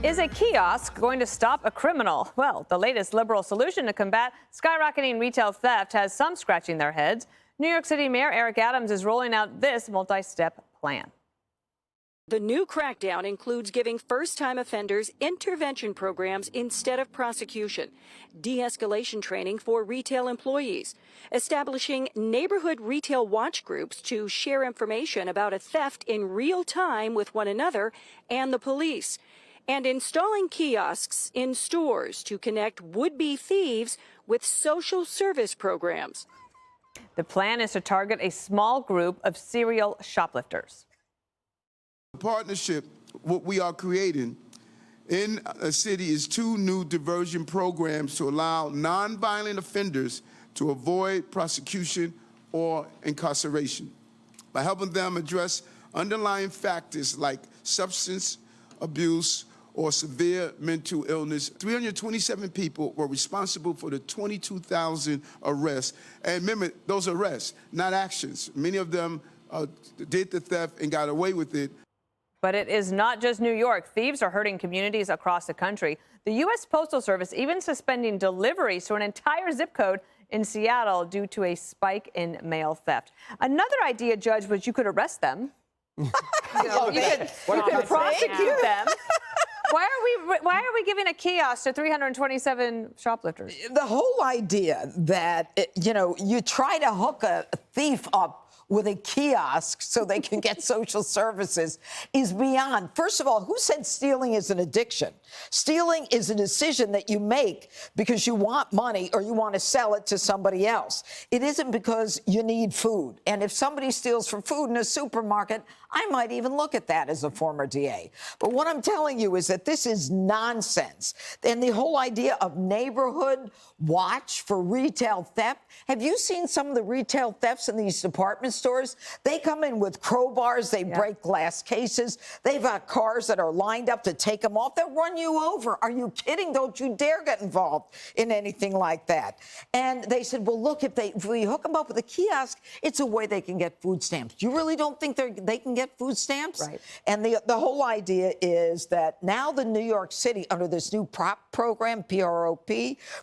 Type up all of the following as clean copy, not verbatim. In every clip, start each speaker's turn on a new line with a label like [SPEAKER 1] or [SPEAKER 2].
[SPEAKER 1] Is a kiosk going to stop a criminal? Well, the latest liberal solution to combat skyrocketing retail theft has some scratching their heads. New York City Mayor Eric Adams is rolling out this multi-step plan.
[SPEAKER 2] The new crackdown includes giving first-time offenders intervention programs instead of prosecution, de-escalation training for retail employees, establishing neighborhood retail watch groups to share information about a theft in real time with one another and the police, and installing kiosks in stores to connect would-be thieves with social service programs.
[SPEAKER 1] The plan is to target a small group of serial shoplifters.
[SPEAKER 3] The partnership, what we are creating in a city is 2 new diversion programs to allow nonviolent offenders to avoid prosecution or incarceration by helping them address underlying factors like substance abuse or severe mental illness. 327 people were responsible for the 22,000 arrests. And remember, those arrests, not actions. Many of them did the theft and got away with it.
[SPEAKER 1] But it is not just New York. Thieves are hurting communities across the country. The U.S. Postal Service even suspending deliveries to an entire zip code in Seattle due to a spike in mail theft. Another idea, Judge, was you could arrest them. You could prosecute them. Why are we giving a kiosk to 327 shoplifters?
[SPEAKER 4] The whole idea that, you try to hook a thief up with a kiosk so they can get social services is beyond. First of all, who said stealing is an addiction? Stealing is a decision that you make because you want money or you want to sell it to somebody else. It isn't because you need food. And if somebody steals for food in a supermarket, I might even look at that as a former DA. But what I'm telling you is that this is nonsense. And the whole idea of neighborhood watch for retail theft. Have you seen some of the retail thefts in these department stores? They come in with crowbars. They break glass cases. They've got cars that are lined up to take them off. They'll run you over. Are you kidding? Don't you dare get involved in anything like that. And they said, well, look, if we hook them up with a kiosk, it's a way they can get food stamps. You really don't think they can get food stamps?
[SPEAKER 1] Right.
[SPEAKER 4] And the whole idea is that now the New York City, under this new PROP program, PROP,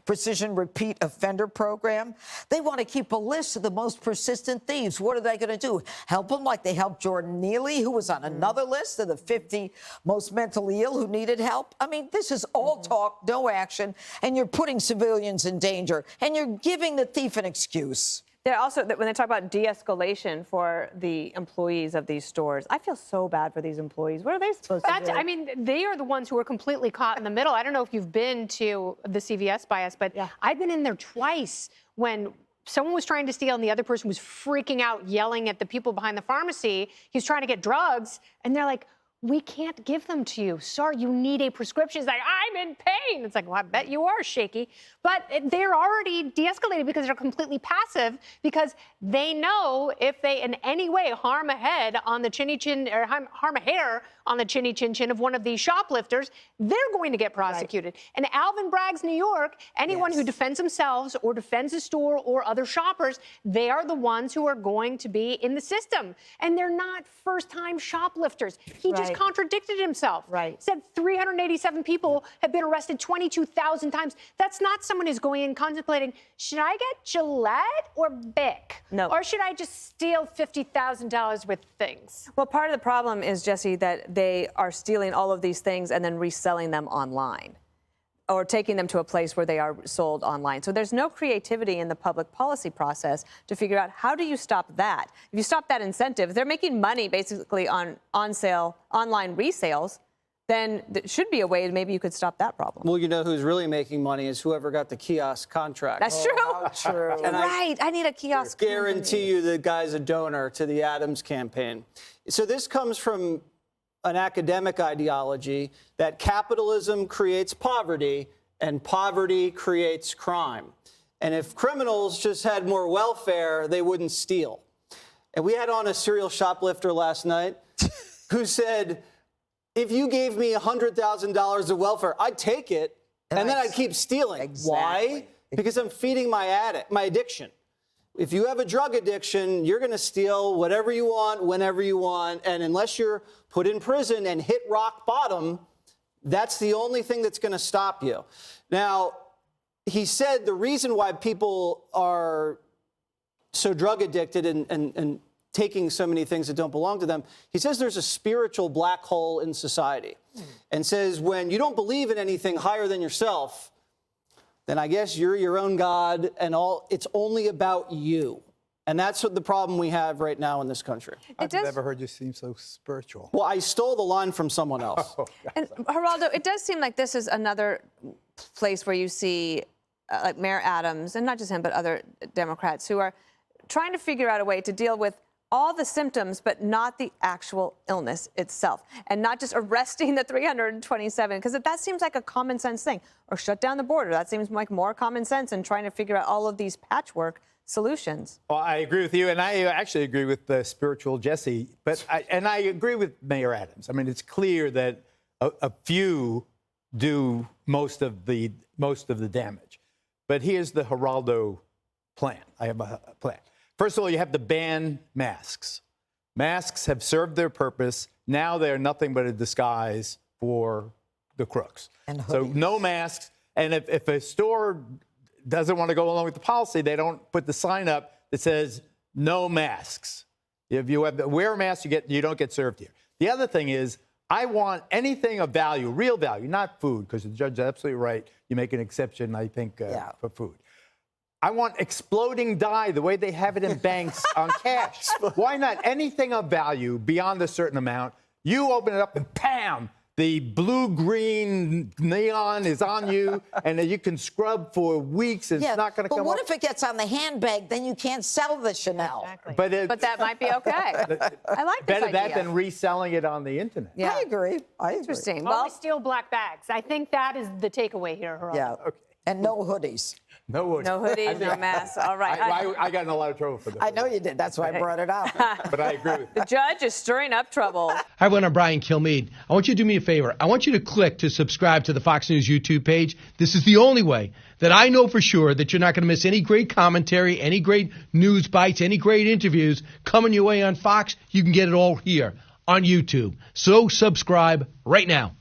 [SPEAKER 4] Precision Repeat Offender Program, they want to keep a list of the most persistent thieves. What are they going to do? Help them like they helped Jordan Neely, who was on another list of the 50 most mentally ill who needed help? I mean, this is all talk, no action, and you're putting civilians in danger, and you're giving the thief an excuse.
[SPEAKER 1] They're also, when they talk about de-escalation for the employees of these stores, I feel so bad for these employees. What are they supposed to do?
[SPEAKER 5] I mean, they are the ones who are completely caught in the middle. I don't know if you've been to the CVS by us, but I've been in there twice when someone was trying to steal and the other person was freaking out, yelling at the people behind the pharmacy. He's trying to get drugs, and they're like, we can't give them to you. Sorry, you need a prescription. It's like, I'm in pain. It's like, well, I bet you are, Shaky. But they're already de-escalated because they're completely passive, because they know if they in any way harm a head on the chinny chin, or harm a hair on the chinny chin chin of one of these shoplifters, they're going to get prosecuted. Right. And Alvin Bragg's New York, anyone who defends themselves or defends a store or other shoppers, they are the ones who are going to be in the system. And they're not first-time shoplifters. He just contradicted himself. Right. Said 387 people have been arrested 22,000 times. That's not someone who's going in contemplating, should I get Gillette or Bic?
[SPEAKER 1] No.
[SPEAKER 5] Or should I just steal $50,000 worth of things?
[SPEAKER 1] Well, part of the problem is, Jesse, that they are stealing all of these things and then reselling them online, or taking them to a place where they are sold online. So there's no creativity in the public policy process to figure out, how do you stop that? If you stop that incentive, if they're making money basically on sale, online resales, then there should be a way maybe you could stop that problem.
[SPEAKER 6] Well, you know who's really making money is whoever got the kiosk contract.
[SPEAKER 1] That's true.
[SPEAKER 4] True.
[SPEAKER 6] And
[SPEAKER 1] I need a kiosk.
[SPEAKER 6] Guarantee you the guy's a donor to the Adams campaign. So this comes from an academic ideology that capitalism creates poverty and poverty creates crime. And if criminals just had more welfare, they wouldn't steal. And we had on a serial shoplifter last night who said, if you gave me $100,000 of welfare, I'd take it, and then I'd keep stealing.
[SPEAKER 4] Exactly.
[SPEAKER 6] Why? Because I'm feeding my addiction. If you have a drug addiction, you're going to steal whatever you want, whenever you want, and unless you're put in prison and hit rock bottom, That's the only thing that's going to stop you. Now, he said the reason why people are so drug addicted and taking so many things that don't belong to them, he says there's a spiritual black hole in society, and says when you don't believe in anything higher than yourself, then I guess you're your own God, and it's only about you. And that's what the problem we have right now in this country.
[SPEAKER 7] I've never heard you seem so spiritual.
[SPEAKER 6] Well, I stole the line from someone else.
[SPEAKER 1] And Geraldo, it does seem like this is another place where you see like Mayor Adams, and not just him, but other Democrats who are trying to figure out a way to deal with all the symptoms, but not the actual illness itself, and not just arresting the 327, because that seems like a common sense thing, or shut down the border. That seems like more common sense than trying to figure out all of these patchwork solutions.
[SPEAKER 7] Well, I agree with you, and I actually agree with the spiritual Jesse, but I agree with Mayor Adams. I mean, it's clear that a few do most of the damage. But here's the Geraldo plan. I have a plan. First of all, you have to ban masks. Masks have served their purpose. Now they're nothing but a disguise for the crooks.
[SPEAKER 4] And
[SPEAKER 7] so
[SPEAKER 4] hoodies.
[SPEAKER 7] no masks. And if a store doesn't want to go along with the policy, they don't put the sign up that says no masks. If you have to wear a mask, you don't get served here. The other thing is, I want anything of value, real value, not food, because the judge is absolutely right. You make an exception, I think, for food. I want exploding dye the way they have it in banks on cash. Why not anything of value beyond a certain amount? You open it up and bam, the blue-green neon is on you, and then you can scrub for weeks. And it's not going to come
[SPEAKER 4] But what
[SPEAKER 7] up.
[SPEAKER 4] if it gets on the handbag? Then you can't sell the Chanel.
[SPEAKER 5] Exactly.
[SPEAKER 1] But that might be okay. I like this
[SPEAKER 7] Better
[SPEAKER 1] idea.
[SPEAKER 7] that than reselling it on the internet.
[SPEAKER 1] Yeah.
[SPEAKER 4] I agree.
[SPEAKER 1] Interesting.
[SPEAKER 5] Well,
[SPEAKER 1] Well,
[SPEAKER 5] steal black bags. I think that is the takeaway here, Geraldo.
[SPEAKER 4] Yeah. And no hoodies.
[SPEAKER 7] No hoodies.
[SPEAKER 1] no hoodies, no masks. All right.
[SPEAKER 7] I got in a lot of trouble for this.
[SPEAKER 4] I know you did. That's why I brought it up.
[SPEAKER 7] But I agree with you.
[SPEAKER 1] The judge is stirring up trouble.
[SPEAKER 8] Hi, everyone. I'm Brian Kilmeade. I want you to do me a favor. I want you to click to subscribe to the Fox News YouTube page. This is the only way that I know for sure that you're not going to miss any great commentary, any great news bites, any great interviews coming your way on Fox. You can get it all here on YouTube. So subscribe right now.